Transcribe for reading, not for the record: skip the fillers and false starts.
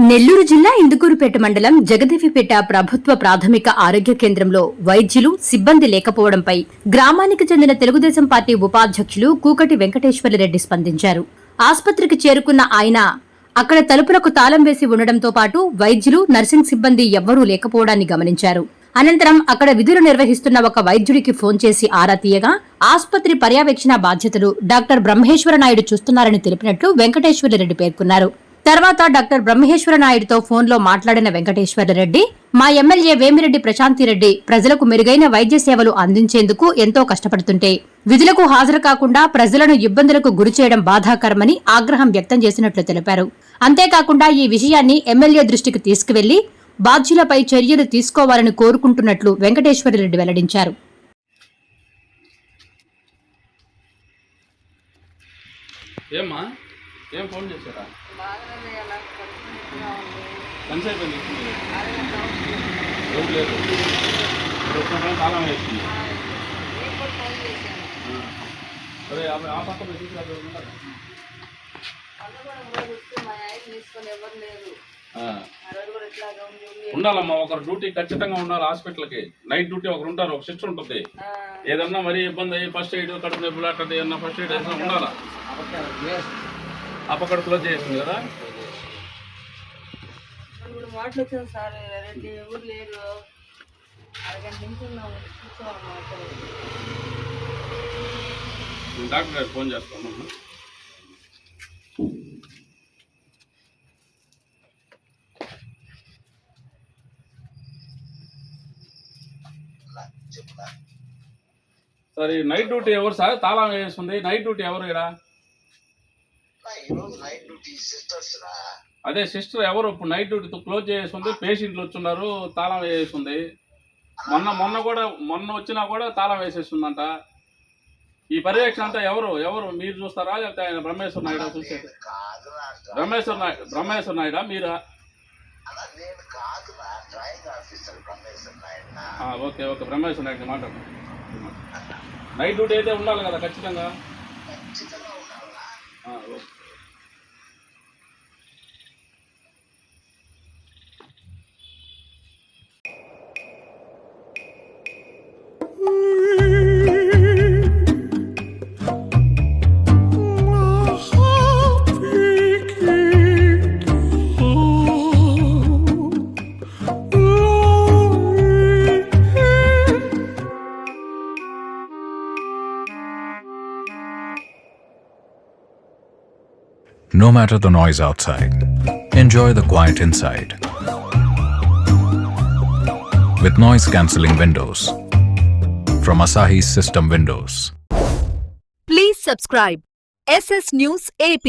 నెల్లూరు జిల్లా ఇందుకూరుపేట మండలం జగదేవిపేట ప్రభుత్వ ప్రాథమిక ఆరోగ్య కేంద్రంలో వైద్యులు సిబ్బంది లేకపోవడంపై గ్రామానికి చెందిన తెలుగుదేశం పార్టీ ఉపాధ్యక్షులు కూకటి వెంకటేశ్వర్లరెడ్డి స్పందించారు. ఆస్పత్రికి చేరుకున్న ఆయన అక్కడ తలుపులకు తాళం వేసి ఉండడంతో పాటు వైద్యులు, నర్సింగ్ సిబ్బంది ఎవ్వరూ లేకపోవడాన్ని గమనించారు. అనంతరం అక్కడ విధులు నిర్వహిస్తున్న ఒక వైద్యుడికి ఫోన్ చేసి ఆరా తీయగా ఆస్పత్రి పర్యవేక్షణ బాధ్యతలు డాక్టర్ బ్రహ్మేశ్వర నాయుడు చూస్తున్నారని తెలిపినట్లు వెంకటేశ్వర్లరెడ్డి పేర్కొన్నారు. తర్వాత డాక్టర్ బ్రహ్మేశ్వర నాయుడుతో ఫోన్లో మాట్లాడిన వెంకటేశ్వర్లరెడ్డి, మా ఎమ్మెల్యే వేమిరెడ్డి ప్రశాంతిరెడ్డి ప్రజలకు మెరుగైన వైద్య సేవలు అందించేందుకు ఎంతో కష్టపడుతుంటే విధులకు హాజరు కాకుండా ప్రజలను ఇబ్బందులకు గురిచేయడం బాధాకరమని ఆగ్రహం వ్యక్తం చేసినట్లు తెలిపారు. అంతేకాకుండా ఈ విషయాన్ని ఎమ్మెల్యే దృష్టికి తీసుకువెళ్లి బాధ్యులపై చర్యలు తీసుకోవాలని కోరుకుంటున్నట్లు వెంకటేశ్వర్లరెడ్డి వెల్లడించారు. ఏం ఫోన్ చేశారా? లేదు కాలం వేస్తుంది. అదే ఆ పక్క ఉండాలమ్మా, ఒకరు డ్యూటీ ఖచ్చితంగా ఉండాలి. హాస్పిటల్కి నైట్ డ్యూటీ ఒకరు ఉంటారు, ఒక సిస్టర్ ఉంటుంది. ఏదన్నా మరీ ఇబ్బంది అయ్యి ఫస్ట్ ఎయిడ్, కడుపు నొప్పులు అట్లా ఏమన్నా ఫస్ట్ ఎయిడ్ వేసినా ఉండాలా. ఆ పక్కడ క్లోజ్ చేస్తుంది కదా. మాటలు వచ్చాను సార్, ఎవరు లేరు, అరగంట నుంచి ఉన్నాము, డాక్టర్ గారు ఫోన్ చేస్తాను. సార్ నైట్ డ్యూటీ ఎవరు సార్? తాళం వేస్తుంది. నైట్ డ్యూటీ ఎవరు ఇక్కడ? అదే సిస్టర్ ఎవరు? ఇప్పుడు నైట్ డ్యూటీ క్లోజ్ చేస్తుంది, పేషెంట్లు వచ్చున్నారు, తాళం వేసేస్తుంది. మొన్న వచ్చినా కూడా తాళం వేసేస్తుందంట. ఈ పర్యవేక్షణ అంతా ఎవరు మీరు చూస్తారా, లేకపోతే ఆయన బ్రహ్మేశ్వర నాయుడు చూసేది? బ్రహ్మేశ్వర నాయుడా మీరా? ఓకే బ్రహ్మేశ్వర నాయుడు మాట్లాడు. నైట్ డ్యూటీ అయితే ఉండాలి కదా ఖచ్చితంగా. Okay. No matter the noise outside, enjoy the quiet inside. With noise-cancelling windows from Asahi System Windows. Please subscribe SS News AP.